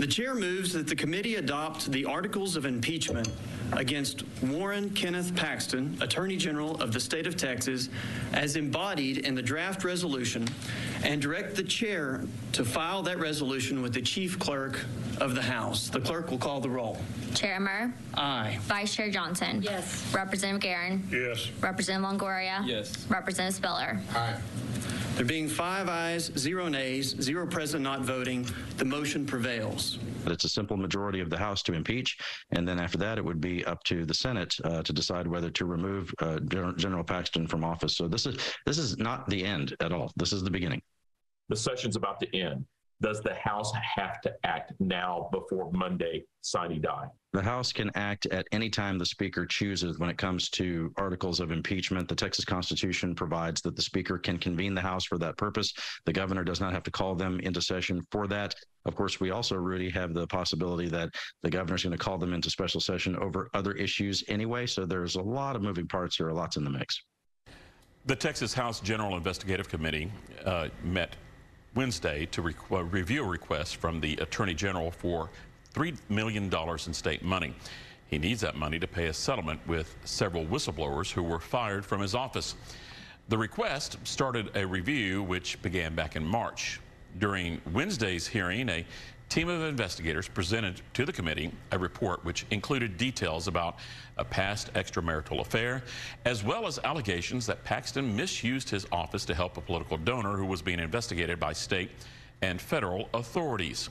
The chair moves that the committee adopt the articles of impeachment against Warren Kenneth Paxton, Attorney General of the state of Texas, as embodied in the draft resolution, and direct the chair to file that resolution with the chief clerk of the House. The clerk will call the roll. Chair Murr? Aye. Vice Chair Johnson? Yes. Representative Guerin? Yes. Representative Longoria? Yes. Representative Spiller? Aye. There being 5 ayes, 0 nays, 0 present not voting, the motion prevails. But it's a simple majority of the House to impeach, and then after that, it would be up to the Senate to decide whether to remove General Paxton from office. So this is not the end at all. This is the beginning. The session's about to end. Does the House have to act now before Monday, sine die? The House can act at any time the Speaker chooses when it comes to articles of impeachment. The Texas Constitution provides that the Speaker can convene the House for that purpose. The governor does not have to call them into session for that. Of course, we also, Rudy, have the possibility that the governor's going to call them into special session over other issues anyway. So there's a lot of moving parts here, lots in the mix. The Texas House General Investigative Committee met Wednesday to review a request from the Attorney General for $3 million in state money. He needs that money to pay a settlement with several whistleblowers who were fired from his office. The request started a review which began back in March. During Wednesday's hearing, a team of investigators presented to the committee a report which included details about a past extramarital affair, as well as allegations that Paxton misused his office to help a political donor who was being investigated by state and federal authorities.